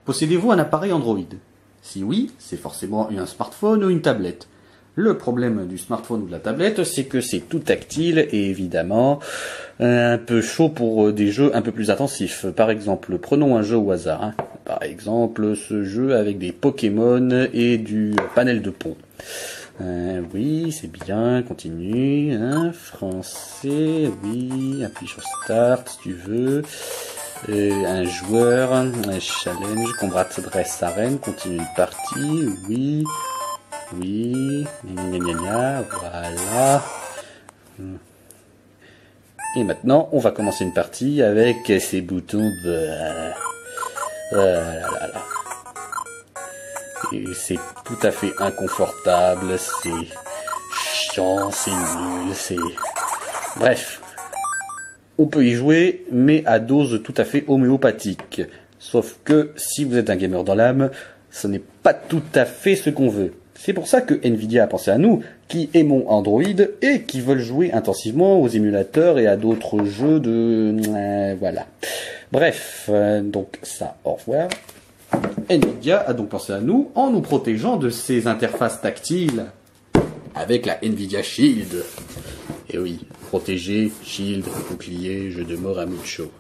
Possédez-vous un appareil Android? Si oui, c'est forcément un smartphone ou une tablette. Le problème du smartphone ou de la tablette, c'est que c'est tout tactile et évidemment un peu chaud pour des jeux un peu plus intensifs. Par exemple, prenons un jeu au hasard. Par exemple, ce jeu avec des Pokémon et du panel de pont. Oui, c'est bien, continue. Français, oui, appuie sur Start si tu veux. Un joueur, un challenge, combattre dresse arène, continue une partie, oui, oui, voilà. Et maintenant, on va commencer une partie avec ces boutons de... Et c'est tout à fait inconfortable, c'est chiant, c'est nul, c'est... Bref. On peut y jouer, mais à dose tout à fait homéopathique. Sauf que, si vous êtes un gamer dans l'âme, ce n'est pas tout à fait ce qu'on veut. C'est pour ça que Nvidia a pensé à nous, qui aimons Android et qui veulent jouer intensivement aux émulateurs et à d'autres jeux de... voilà. Bref, donc ça, au revoir. Nvidia a donc pensé à nous en nous protégeant de ces interfaces tactiles avec la Nvidia Shield. Et oui, protéger, shield, bouclier, jeu de mort à mucho.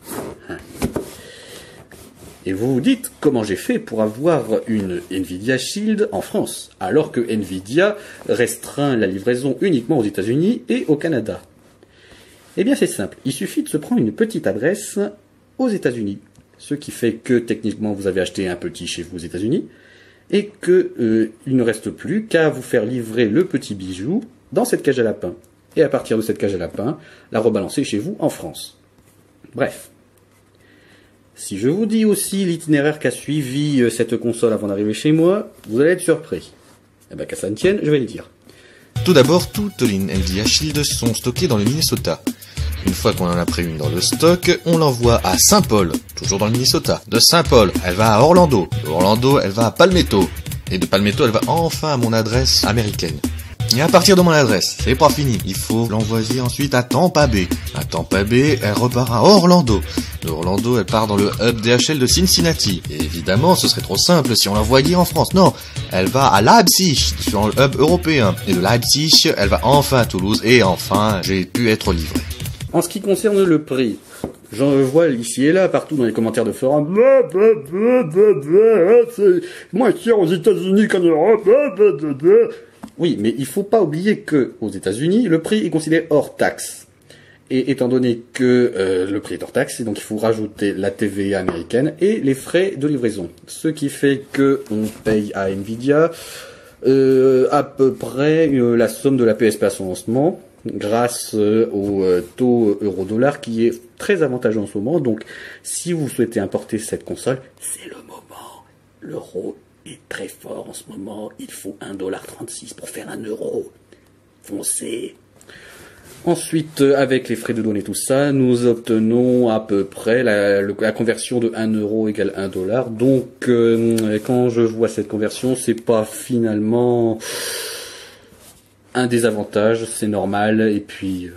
Et vous vous dites comment j'ai fait pour avoir une Nvidia Shield en France, alors que Nvidia restreint la livraison uniquement aux États-Unis et au Canada. Eh bien c'est simple, il suffit de se prendre une petite adresse aux États-Unis, ce qui fait que techniquement vous avez acheté un petit chez vous aux États-Unis, et que il ne reste plus qu'à vous faire livrer le petit bijou dans cette cage à lapin. Et à partir de cette cage à lapin, la rebalancer chez vous en France. Bref. Si je vous dis aussi l'itinéraire qu'a suivi cette console avant d'arriver chez moi, vous allez être surpris. Eh ben qu'à ça ne tienne, je vais le dire. Tout d'abord, toutes les Nvidia Shield sont stockées dans le Minnesota. Une fois qu'on en a pris une dans le stock, on l'envoie à Saint-Paul, toujours dans le Minnesota. De Saint-Paul, elle va à Orlando. De Orlando, elle va à Palmetto. Et de Palmetto, elle va enfin à mon adresse américaine. Et à partir de mon adresse, c'est pas fini. Il faut l'envoyer ensuite à Tampa Bay. À Tampa Bay, elle repart à Orlando. De Orlando, elle part dans le hub DHL de Cincinnati. Et évidemment, ce serait trop simple si on l'envoyait en France. Non, elle va à Leipzig, sur le hub européen. Et de Leipzig, elle va enfin à Toulouse. Et enfin, j'ai pu être livré. En ce qui concerne le prix, j'en vois ici et là, partout dans les commentaires de forum. C'est moins cher aux États-Unis qu'en Europe. Oui, mais il faut pas oublier que aux États-Unis, le prix est considéré hors taxe. Et étant donné que le prix est hors taxe, donc il faut rajouter la TVA américaine et les frais de livraison. Ce qui fait que on paye à Nvidia à peu près la somme de la PSP à son lancement, grâce au taux euro-dollar qui est très avantageux en ce moment. Donc, si vous souhaitez importer cette console, c'est le moment. L'euro est très fort en ce moment. Il faut 1,36 $ pour faire 1 euro. Foncez. Ensuite, avec les frais de douane et tout ça, nous obtenons à peu près la conversion de 1 euro égale 1 $. Donc, quand je vois cette conversion, c'est pas finalement un désavantage, c'est normal. Et puis,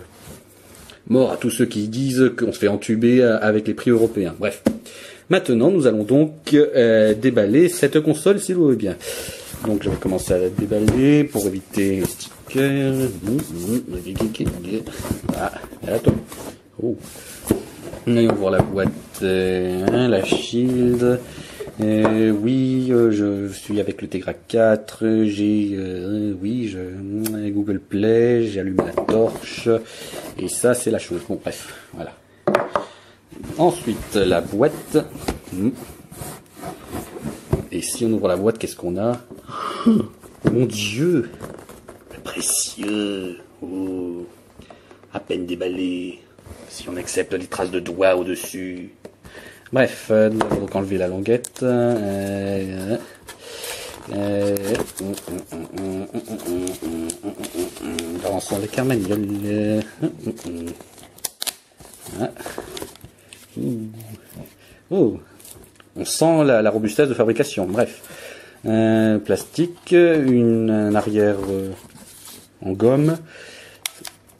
mort à tous ceux qui disent qu'on se fait entuber avec les prix européens. Bref. Maintenant, nous allons donc déballer cette console, si vous voulez bien. Donc, je vais commencer à la déballer pour éviter les stickers. Ah, attends. Oh. Allons voir la boîte, la Shield. Oui, je suis avec le Tegra 4. J'ai, Google Play. J'ai allumé la torche. Et ça, c'est la chose. Bon, bref, voilà. Ensuite, la boîte. Et si on ouvre la boîte, qu'est-ce qu'on a? Oh, mon Dieu! Le précieux! Oh! À peine déballé. Si on accepte les traces de doigts au-dessus. Bref, nous allons donc enlever la languette. Avançons les carmagnoles. Oh! On sent la robustesse de fabrication. Bref. Plastique, un arrière en gomme.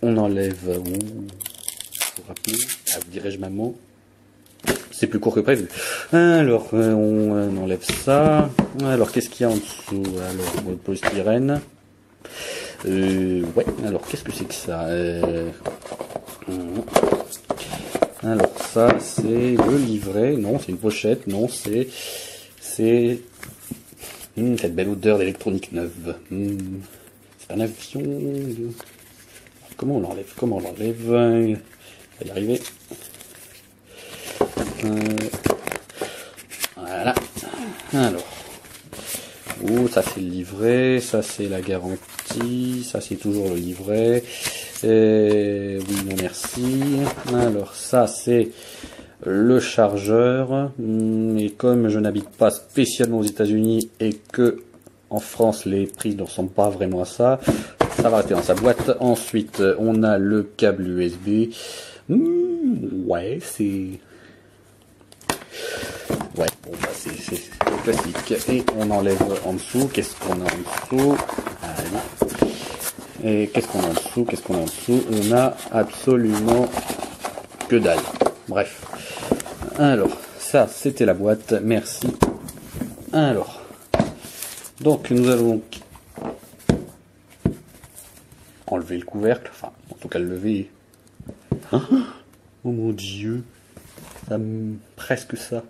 On enlève... vous rappelez, dirais-je maman. c'est plus court que prévu. Alors, on enlève ça. Alors, qu'est-ce qu'il y a en dessous? Alors, le polystyrène. Ouais, alors, qu'est-ce que c'est que ça? Alors, ça, c'est le livret. Non, c'est une pochette. Non, c'est cette belle odeur d'électronique neuve. C'est un avion. Comment on l'enlève? Comment on l'enlève? On va y arriver. Voilà. Alors. Oh, ça c'est le livret. Ça c'est la garantie. Ça c'est toujours le livret. Oui, non merci. Alors, ça c'est le chargeur. Et comme je n'habite pas spécialement aux États-Unis et que en France les prix ne ressemblent pas vraiment à ça, ça va rester dans sa boîte. Ensuite, on a le câble USB. Ouais, c'est... Ouais, bon, bah, c'est classique. Et on enlève en dessous. Qu'est-ce qu'on a en dessous? Allez. Et qu'est-ce qu'on a en dessous? Qu'est-ce qu'on a en dessous? On a absolument que dalle. Bref. Alors, ça, c'était la boîte. Merci. Alors. Donc, nous allons enlever le couvercle. Enfin, en tout cas, le lever. Oh mon Dieu. Presque ça.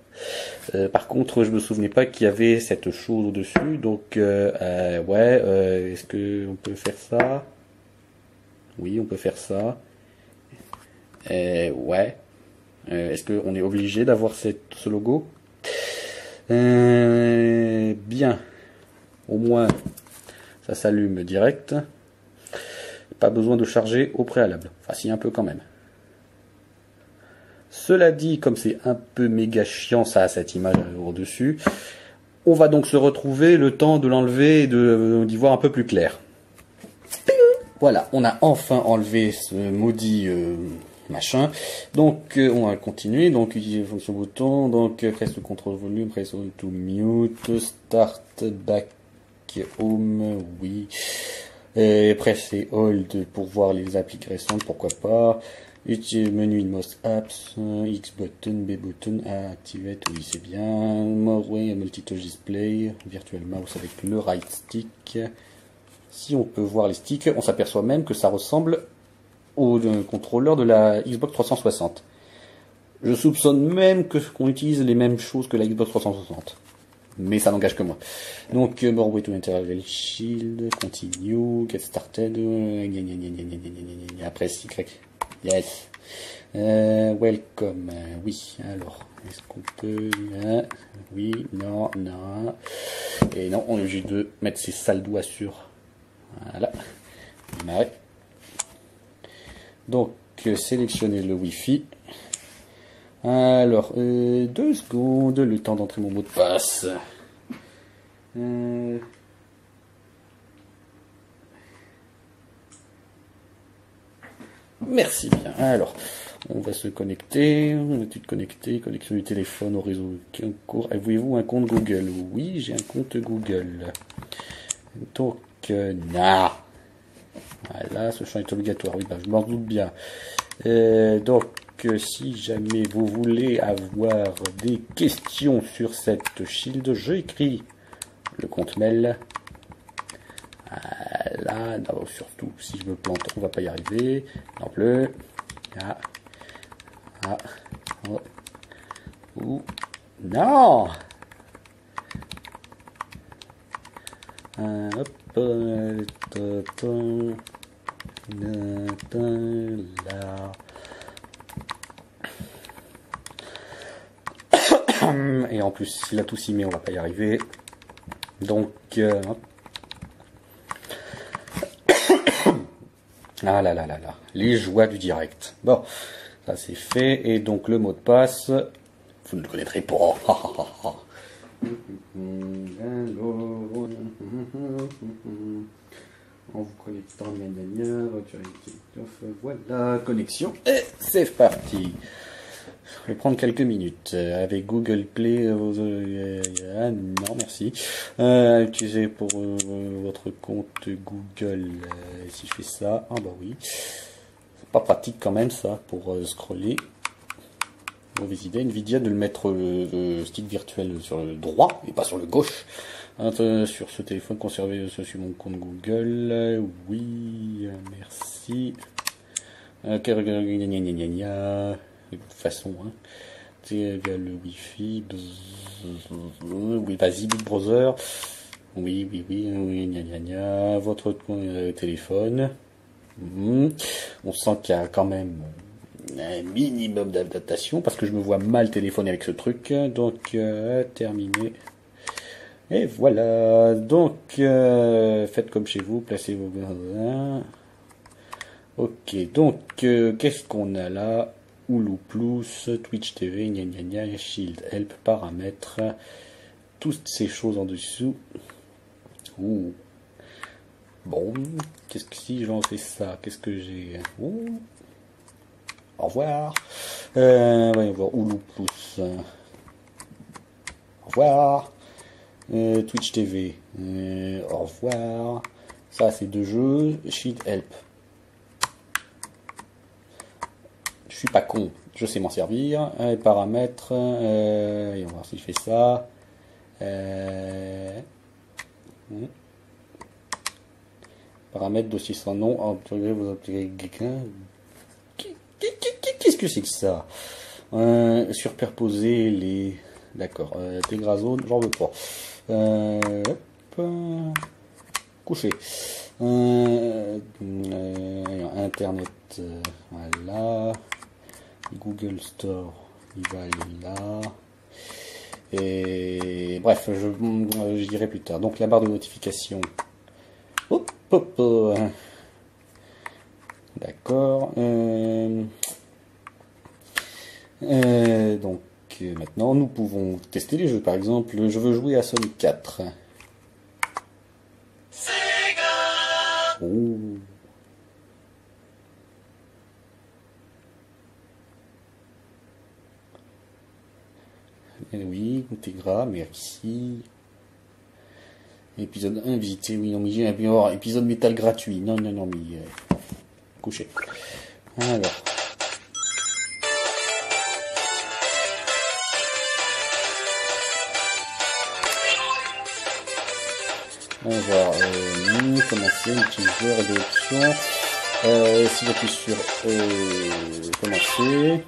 Par contre, je me souvenais pas qu'il y avait cette chose au-dessus. Donc, ouais. Est-ce que on peut faire ça? Oui, on peut faire ça. Ouais. Est-ce qu'on est obligé d'avoir ce logo? Bien. Au moins, ça s'allume direct. Pas besoin de charger au préalable. Enfin, si, un peu quand même. Cela dit, comme c'est un peu méga chiant, ça a cette image au-dessus, on va donc se retrouver le temps de l'enlever et d'y voir un peu plus clair. Voilà, on a enfin enlevé ce maudit machin. Donc, on va continuer. Donc, utiliser fonction bouton. Donc, presse le contrôle volume, presse to mute, start back home, oui. Presse et hold pour voir les applications récentes, pourquoi pas. Utilise menu in most apps, X button, B button, activate, oui c'est bien. More way, multi-touch display, virtual mouse avec le right stick. Si on peut voir les sticks, on s'aperçoit même que ça ressemble au contrôleur de la Xbox 360. Je soupçonne même qu'on utilise les mêmes choses que la Xbox 360. Mais ça n'engage que moi. Donc, more way to enter level shield, continue, get started, après Y. Yes. Welcome. Oui. Alors, est-ce qu'on peut... oui. Non. Non. Et non, on est obligé de mettre ses sales doigts sur... Voilà. Ouais. Donc, sélectionner le Wi-Fi. Alors, 2 secondes, le temps d'entrer mon mot de passe. Merci bien. Alors, on va se connecter. On va tout connecter. Connexion du téléphone au réseau en cours. Avez-vous un compte Google? Oui, j'ai un compte Google. Donc, non. Voilà, ce champ est obligatoire. Oui, bah, je m'en doute bien. Donc, si jamais vous voulez avoir des questions sur cette shield, j'écris le compte mail. Voilà, non, surtout si je me plante, on va pas y arriver. Non plus. Oh. Ouh. Non. Hop. Là. Et en plus, s'il a tout simé, on va pas y arriver. Donc, ah là là là là, les joies du direct. Bon, ça c'est fait. Et donc le mot de passe, vous ne le connaîtrez pas. En vous connectant, voilà, connexion. Et c'est parti. Je vais prendre quelques minutes. Avec Google Play, non merci. Utilisez pour votre compte Google, si je fais ça, ah bah oui. C'est pas pratique quand même ça, pour scroller. Mauvaise idée, Nvidia, de le mettre le stick virtuel sur le droit et pas sur le gauche. Sur ce téléphone, conservé sur mon compte Google. Oui, merci. De toute façon, hein. Le Wi-Fi. Oui, vas-y, Big Brother. Oui, votre téléphone. On sent qu'il y a quand même un minimum d'adaptation parce que je me vois mal téléphoner avec ce truc. Donc, terminé. Et voilà. Donc, faites comme chez vous, placez vos... Ok, donc, qu'est-ce qu'on a là? Hulu Plus, Twitch TV, Shield, Help, paramètres, toutes ces choses en dessous. Ouh. Bon, qu'est-ce que si j'en fais ça, qu'est-ce que j'ai? Ouh. Au revoir. Voyons voir, Hulu Plus. Au revoir. Twitch TV. Au revoir. Ça, c'est 2 jeux. Shield, Help. Je suis pas con, je sais m'en servir. Paramètres, et on va voir si je fais ça. Paramètres, dossier sans nom. Qu'est-ce que c'est que ça? Superposer les... D'accord. Intégrazone, j'en veux pas. Hop. Coucher. Internet, voilà. Google Store, il va aller là. Et bref, je dirai plus tard. Donc la barre de notification. Hop, hop. D'accord. Donc maintenant, nous pouvons tester les jeux. Par exemple, je veux jouer à Sonic 4. Oh. Oui, Integra, merci. Épisode 1, visiter, oui, non, mais j'ai un épisode métal gratuit. Non, mais... couché. Alors. On va commencer, utiliseur et des options. Si j'appuie sur commencer.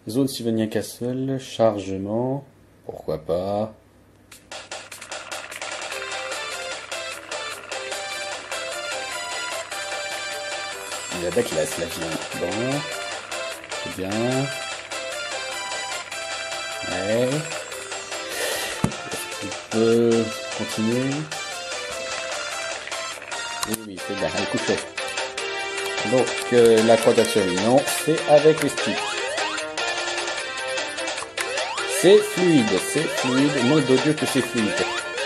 Zone Sylvania Castle, chargement, pourquoi pas. Il y a de la classe la vie. Bon, c'est bien. Ouais. On peut continuer. Oui, c'est bien, allez, couchez. Donc, la croix d'action, non, c'est avec les sticks. C'est fluide, nom de Dieu que c'est fluide.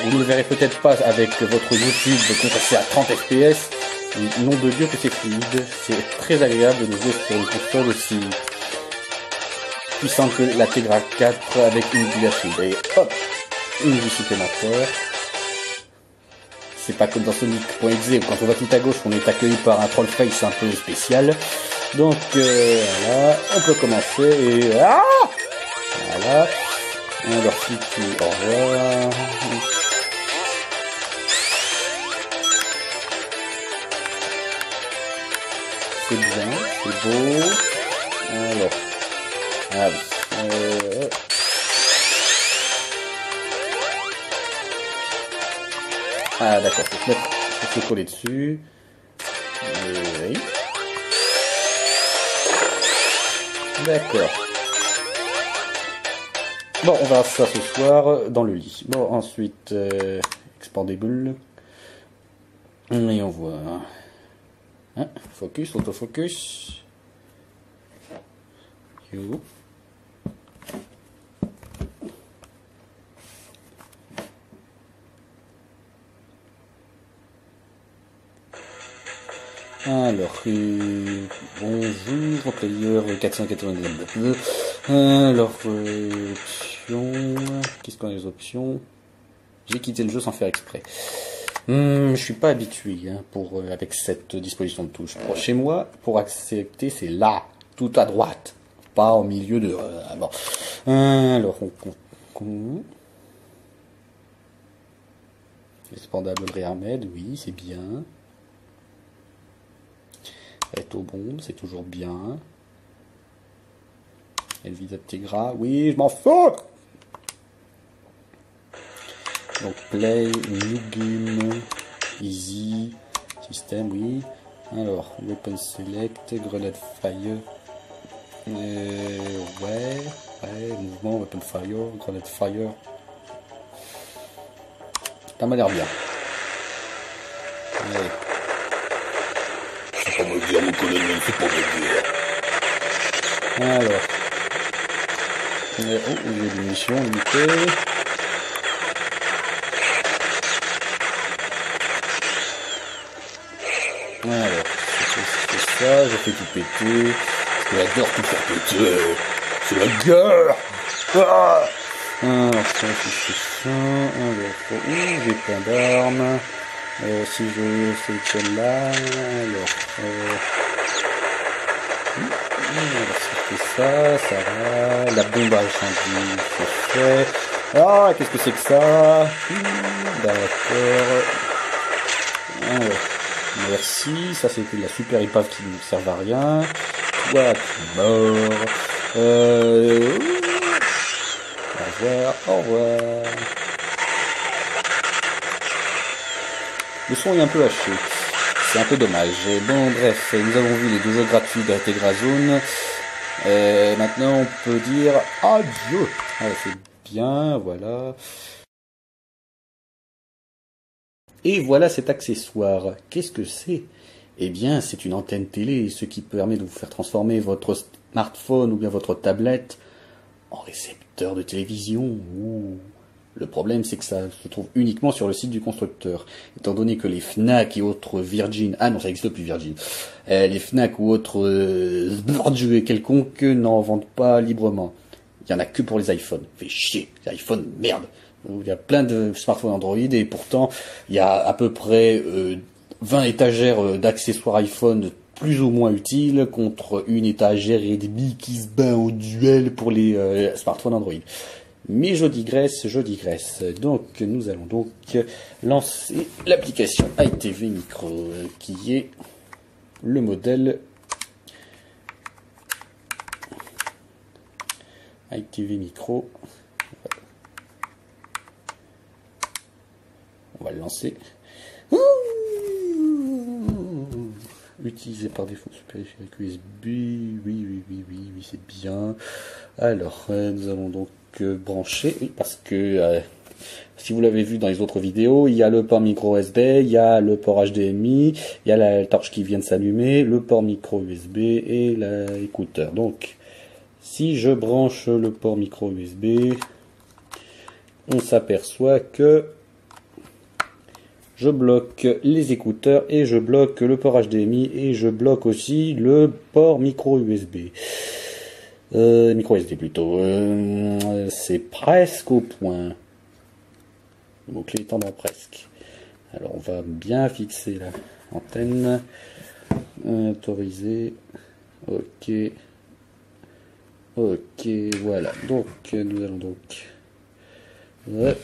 Vous ne le verrez peut-être pas avec votre YouTube compressé à 30 fps, nom de Dieu que c'est fluide. C'est très agréable de jouer sur une console aussi puissante que la Tegra 4 avec une giga et hop, une vie supplémentaire. C'est pas comme dans Sonic.exe où quand on va tout à gauche on est accueilli par un troll face un peu spécial. Donc voilà, on peut commencer et... Voilà. Alors si tu... Au revoir. C'est bien, c'est beau. Alors. Ah oui. Ah d'accord, faut se coller dessus. Oui. D'accord. Bon, on verra ça ce soir dans le lit. Bon, ensuite, expandable. Et on voit. Hein, focus, autofocus. You. Alors, bonjour, player 499. Alors, options, qu'est-ce qu'on a les options? J'ai quitté le jeu sans faire exprès. Je suis pas habitué avec cette disposition de touche. Chez moi, pour accepter, c'est là. tout à droite, pas au milieu de... bon. Alors, Expandable réarmed, oui, c'est bien. Bombe, c'est toujours bien. Elvisa Tegra, oui, je m'en fous. Donc play, new game, easy, système, oui. Alors, weapon select, grenade fire. Ouais, mouvement, weapon fire, grenade fire. Ça m'a l'air bien. Ouais. C'est pas me dire, mon colonel, c'est pas me dire. Alors. Il y a des munitions limitées. Alors, c'est ça, je fais tout péter. Parce que j'adore tout faire péter. C'est la guerre. Ah, alors, ça, c'est ça. Alors, j'ai plein d'armes. Si je sélectionne là, alors, c'était ça va. La bombe à incendie, c'est fait. Ah, qu'est-ce que c'est que ça? D'accord. Alors, merci. Ça, c'était la super épave qui ne sert à rien. Toi, tu es mort. Au revoir, au revoir. Le son est un peu haché. C'est un peu dommage. Bon, bref, nous avons vu les 2 jeux gratuits de Tegrazone. Maintenant, on peut dire adieu. Voilà, c'est bien, voilà. Et voilà cet accessoire. Qu'est-ce que c'est? Eh bien, c'est une antenne télé, ce qui permet de vous faire transformer votre smartphone ou bien votre tablette en récepteur de télévision. Ouh. Le problème, c'est que ça se trouve uniquement sur le site du constructeur. Étant donné que les Fnac et autres Virgin... Ah non, ça n'existe plus Virgin. Les Fnac ou autres jouets quelconques n'en vendent pas librement. Il y en a que pour les iPhones. Fait chier, les iPhones, merde. Il y a plein de smartphones Android et pourtant, il y a à peu près 20 étagères d'accessoires iPhone plus ou moins utiles contre une étagère et demie qui se bat au duel pour les smartphones Android. Mais je digresse. Donc, nous allons donc lancer l'application ITV Micro, qui est le modèle ITV Micro. On va le lancer. Utilisé par défaut sur périphérique USB. Oui, c'est bien. Alors, nous allons donc brancher, oui, parce que si vous l'avez vu dans les autres vidéos, il y a le port micro USB, il y a le port HDMI, il y a la torche qui vient de s'allumer, le port micro USB et l'écouteur. Donc, si je branche le port micro USB, on s'aperçoit que je bloque les écouteurs et je bloque le port HDMI et je bloque aussi le port micro USB. Micro SD plutôt. C'est presque au point. Le mot-clé étant dans presque. Alors on va bien fixer la antenne. Autoriser. Ok. Ok, voilà. Donc nous allons donc. Voilà.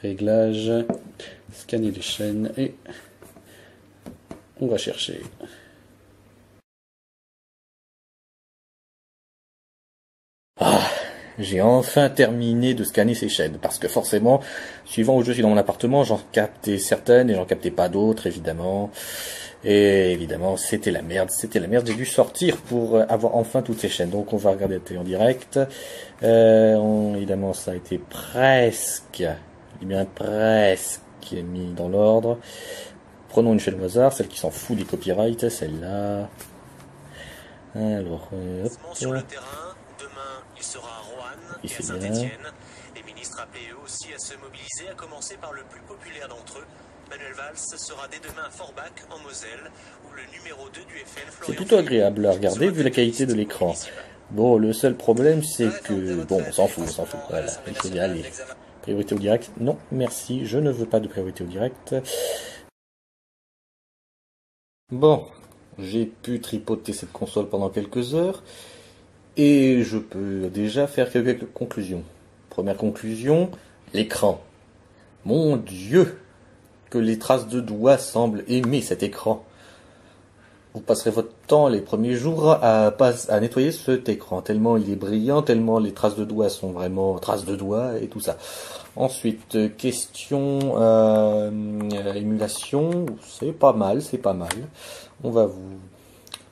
Réglage. Scanner les chaînes et on va chercher. Ah, j'ai enfin terminé de scanner ces chaînes, parce que forcément, suivant où je suis dans mon appartement, j'en captais certaines et j'en captais pas d'autres, évidemment. Et évidemment, c'était la merde, j'ai dû sortir pour avoir enfin toutes ces chaînes. Donc on va regarder la télé en direct. Évidemment, ça a été presque mis dans l'ordre. Prenons une chaîne au hasard, celle qui s'en fout des copyrights, celle-là. Alors, sur le terrain, demain il sera à Roanne et à Saint-Étienne. Les ministres appelés eux aussi à se mobiliser, à commencer par le plus populaire d'entre eux. Manuel Valls sera dès demain à Forbach en Moselle, où le numéro 2 du FN, c'est plutôt agréable à regarder vu la qualité de l'écran. Bon, le seul problème c'est que... Bon, on s'en fout. Voilà, il faut y aller. Priorité au direct? Non, merci, je ne veux pas de priorité au direct. Bon, j'ai pu tripoter cette console pendant quelques heures et je peux déjà faire quelques conclusions. Première conclusion, l'écran. Mon Dieu, que les traces de doigts semblent aimer cet écran. Vous passerez votre temps les premiers jours à nettoyer cet écran, tellement il est brillant, tellement les traces de doigts sont vraiment traces de doigts et tout ça. Ensuite, question émulation, c'est pas mal, c'est pas mal. On va vous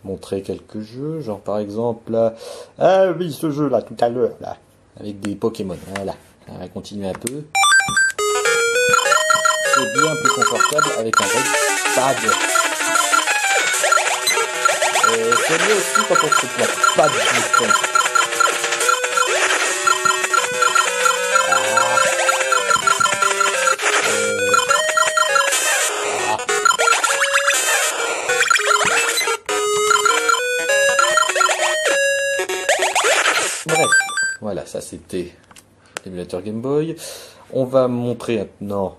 montrer quelques jeux, genre par exemple, ah oui, ce jeu là tout à l'heure, là, avec des Pokémon, voilà. On va continuer un peu. C'est bien plus confortable avec un vrai pad. C'est mieux aussi quand on se place pas de bouton. Bref, voilà, ça c'était l'émulateur Game Boy. On va montrer maintenant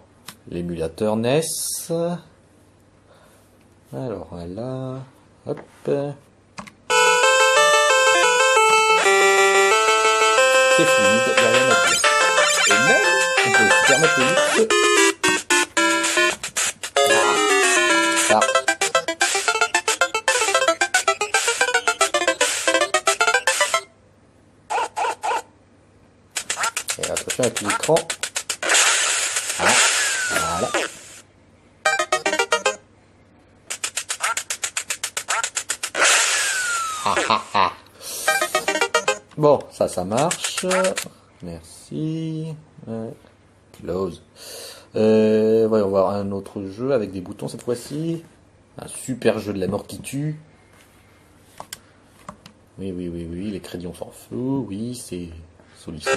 l'émulateur NES. Alors voilà, hop. C'est fluide, il n'y a rien à dire. Et même, on peut se permettre le luxe. Ah. Et attention avec l'écran. Ah. Voilà. Bon, ça marche. Merci. Close. Voyons voir un autre jeu avec des boutons cette fois-ci. Un super jeu de la mort qui tue. Oui, les crédits on s'en fout. Oui, c'est solution.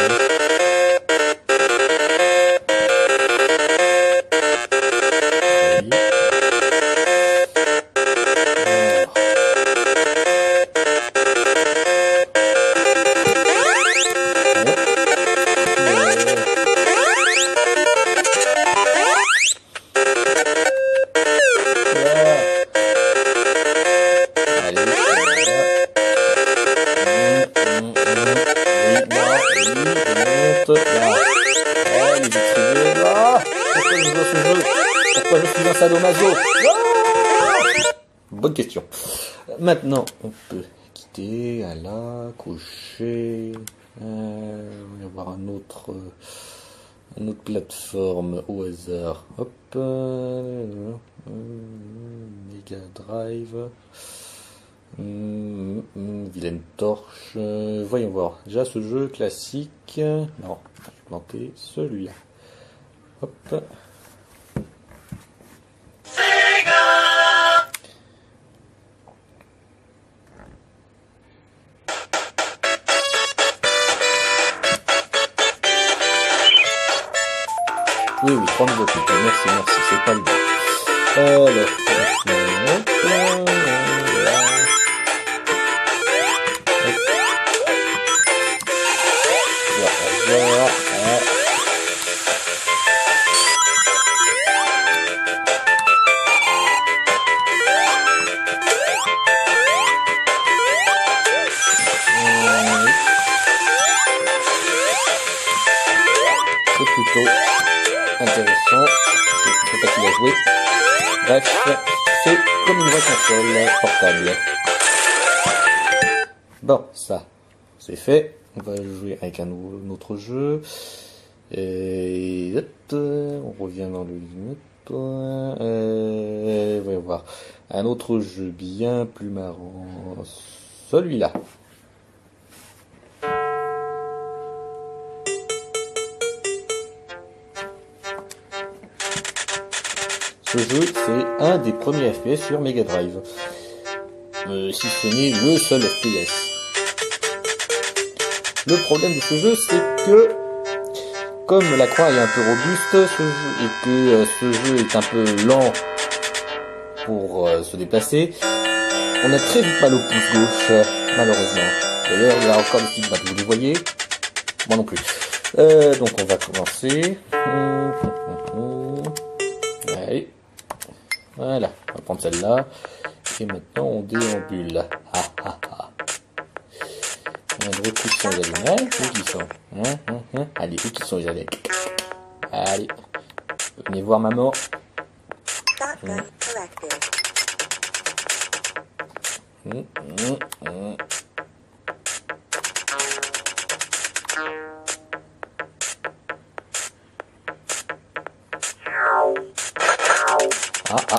Pourquoi je suis un sadomaso? Bonne question. Maintenant, on peut quitter, à la, coucher. On va y avoir une autre plateforme au hasard. Hop. Mega Drive. Vilaine torche. Voyons voir. Déjà ce jeu classique. Non, je vais planter celui-là. Hop. Oui, 3 nouveaux trucs. Merci, c'est pas le bon. Alors, c'est plutôt intéressant, c'est facile à jouer. Bref, c'est comme une vraie console portable. Bon, ça, c'est fait. On va jouer avec un autre jeu. Et on revient dans le limite. Voyons voir. Un autre jeu bien plus marrant. Celui-là. Ce jeu, c'est un des premiers FPS sur Mega Drive. Si ce n'est le seul FPS. Le problème de ce jeu, c'est que, comme la croix est un peu robuste, et que ce jeu est un peu lent pour se déplacer, on a très vite mal au pouce gauche, malheureusement. D'ailleurs, il y a encore des petites battes, vous les voyez? Moi non plus. Donc on va commencer. Allez. Voilà, on va prendre celle-là. Et maintenant on déambule. Ah ah ah. Un gros coup qui sont les allumettes. Où qui sont Allez, où qui sont les allumettes? Allez. Venez voir maman.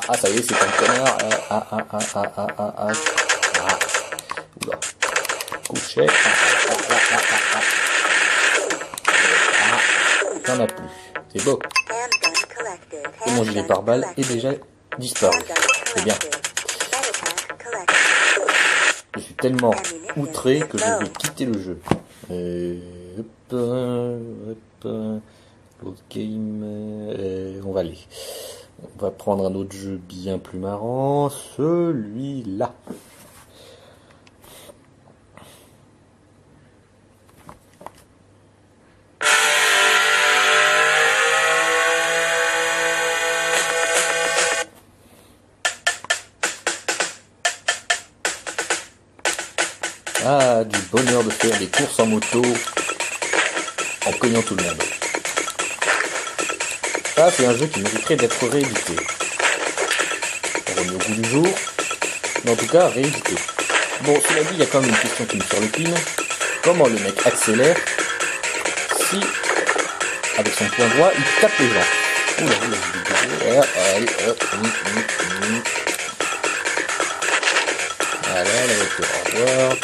Ah, ça y est, c'est un connard. Oula. Couché. T'en as plus. C'est beau. Et mon gilet pare-balles est déjà disparu. C'est bien. Je suis tellement outré que je vais quitter le jeu. L'autre game. On va aller. On va prendre un autre jeu bien plus marrant. Celui-là. Ah, du bonheur de faire des courses en moto en cognant tout le monde. Ça, c'est un jeu qui mériterait d'être réédité. Remis au goût du jour, mais en tout cas réédité. Bon, cela dit, il y a quand même une question qui me surlupine. Comment le mec accélère si, avec son point droit, il tape les gens? Oula, allez, hop, voilà, la voiture, au revoir.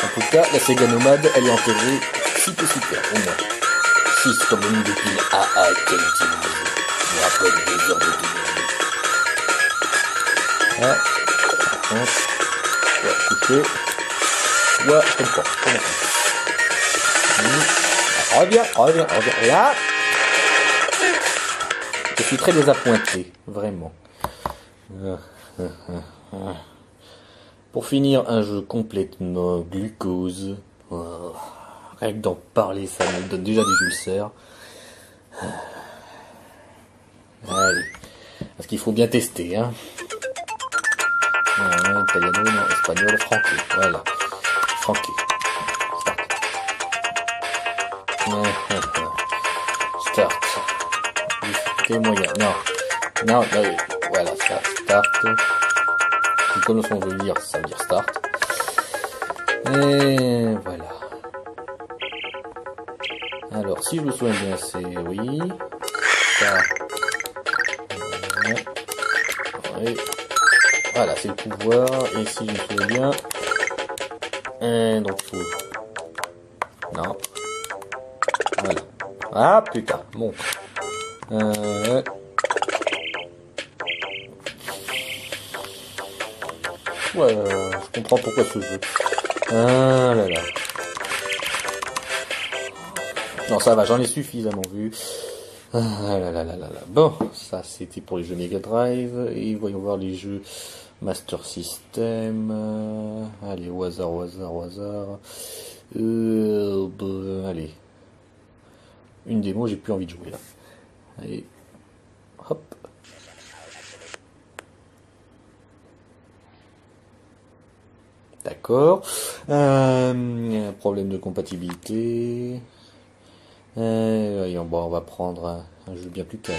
En tout cas, la Sega Nomad, elle est enterrée super au moins. 6 comme le nom de pile AA Quality. Je me rappelle 2 heures de tournée. Ah, ouais, couché. Ouais, je comprends. Reviens. Là. Je suis très désappointé, vraiment. Pour finir, un jeu complètement glucose. Rien que d'en parler, ça me donne déjà des ulcères. Allez. Parce qu'il faut bien tester, hein. Italiano, non, espagnol, franqué. Voilà. Franqué. Start. Difficulté moyen. Non, voilà, ça, start. Comme on veut dire, ça veut dire start. Et voilà. Alors, si je me souviens bien, c'est oui. Ça. Oui. Voilà, c'est le pouvoir. Et si je me souviens bien. Donc, faut. Non. Voilà. Ah putain, bon. Ouais, je comprends pourquoi ce jeu. Ah là là. Non, ça va, j'en ai suffisamment vu. Ah là là là là là. Bon, ça c'était pour les jeux Mega Drive. Et voyons voir les jeux Master System. Allez, au hasard. Allez. Une démo, j'ai plus envie de jouer là. Allez. Hop. D'accord. Problème de compatibilité. Bon, on va prendre un jeu bien plus calme.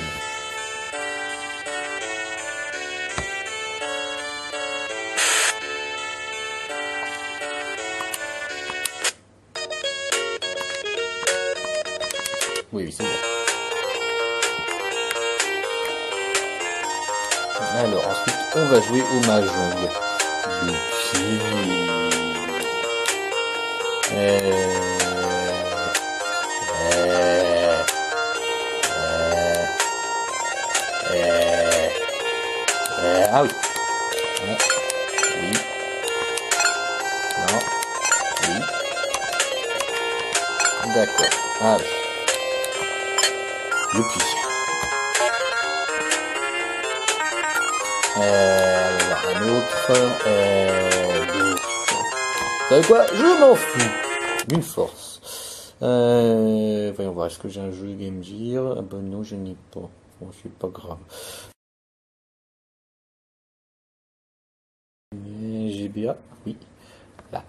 Oui, c'est bon. Alors, ensuite, on va jouer au Mahjong. Ah oui. Oui. Non. Oui. D'accord. Ah oui. Le pli. Alors, un autre. Ça savez quoi? Je m'en fous. D'une force. Voyons voir, est-ce que j'ai un jeu Game Gear? Ah ben non, je n'ai pas. Bon, c'est pas grave. GBA, oui. Là.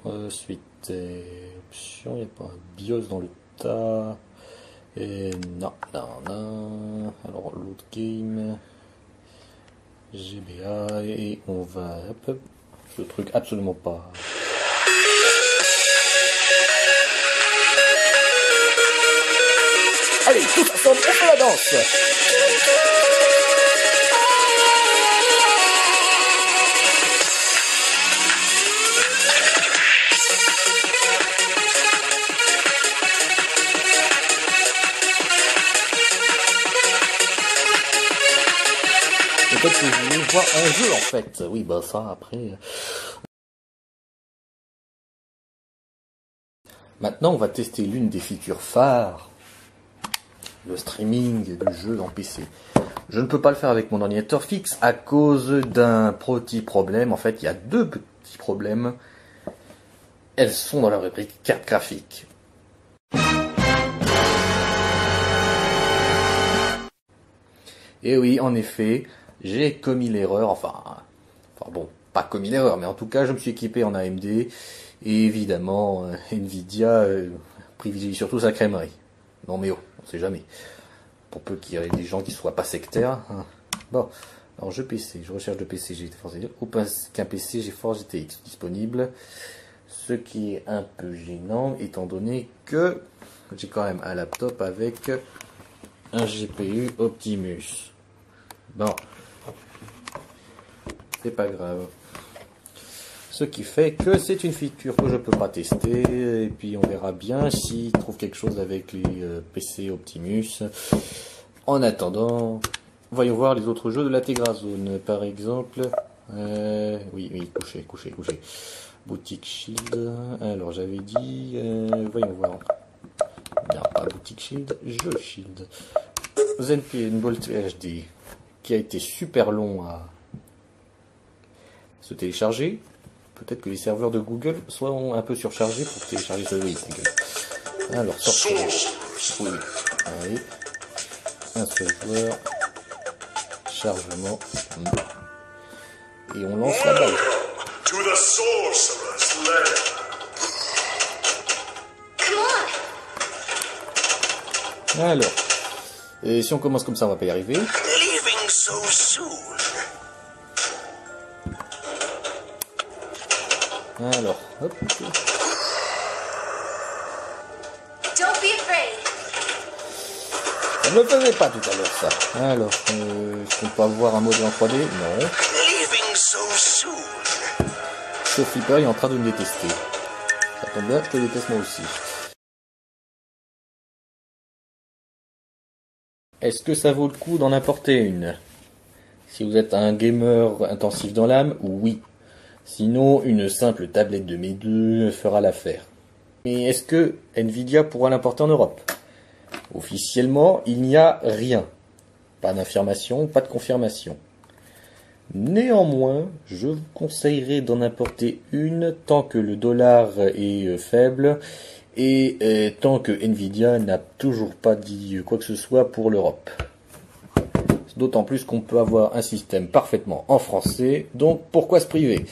Ensuite, option, il n'y a pas un BIOS dans le tas. Non. Alors, l'autre game. GBA, et on va. Hop, ce truc absolument pas. Allez, tous ensemble, on fait la danse! Peut-être que je voulais voir un jeu en fait. Oui, bah ça après. Maintenant, on va tester l'une des features phares, le streaming de jeux en PC. Je ne peux pas le faire avec mon ordinateur fixe à cause d'un petit problème. En fait, il y a deux petits problèmes. Elles sont dans la rubrique carte graphique. Et oui, en effet, j'ai commis l'erreur, enfin bon, pas commis l'erreur, mais en tout cas, je me suis équipé en AMD, et évidemment, Nvidia privilégie surtout sa crèmerie. Non mais oh, on sait jamais. Pour peu qu'il y ait des gens qui soient pas sectaires. Hein. Bon, alors je recherche de PC GeForce GTX, aucun PC GeForce GTX disponible, ce qui est un peu gênant, étant donné que j'ai quand même un laptop avec un GPU Optimus. Bon, c'est pas grave. Ce qui fait que c'est une feature que je peux pas tester, et puis on verra bien s'il trouve quelque chose avec les PC Optimus. En attendant, voyons voir les autres jeux de la Tegra Zone, par exemple. Oui, couché. Boutique Shield. Alors j'avais dit, voyons voir. Non, pas Boutique Shield, jeu Shield. Zenpi Bolt HD, qui a été super long à se télécharger. Peut-être que les serveurs de Google soient un peu surchargés pour télécharger ce jeu. Alors, sortez. Oui. Allez. Un seul joueur. Chargement. Et on lance la balle. Alors. Et si on commence comme ça, on va pas y arriver. Alors, hop. Ça ne le faisait pas tout à l'heure, ça. Alors, est-ce qu'on peut avoir un modèle en 3D? Non. Ce flipper est en train de me détester. Ça tombe bien, je te déteste moi aussi. Est-ce que ça vaut le coup d'en importer une? Si vous êtes un gamer intensif dans l'âme, oui. Sinon, une simple tablette de mes deux fera l'affaire. Mais est-ce que Nvidia pourra l'importer en Europe? Officiellement, il n'y a rien. Pas d'information, pas de confirmation. Néanmoins, je vous conseillerais d'en importer une tant que le dollar est faible et tant que Nvidia n'a toujours pas dit quoi que ce soit pour l'Europe. D'autant plus qu'on peut avoir un système parfaitement en français, donc pourquoi se priver?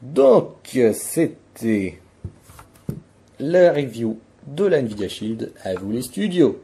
Donc, c'était la review de la Nvidia Shield. À vous les studios.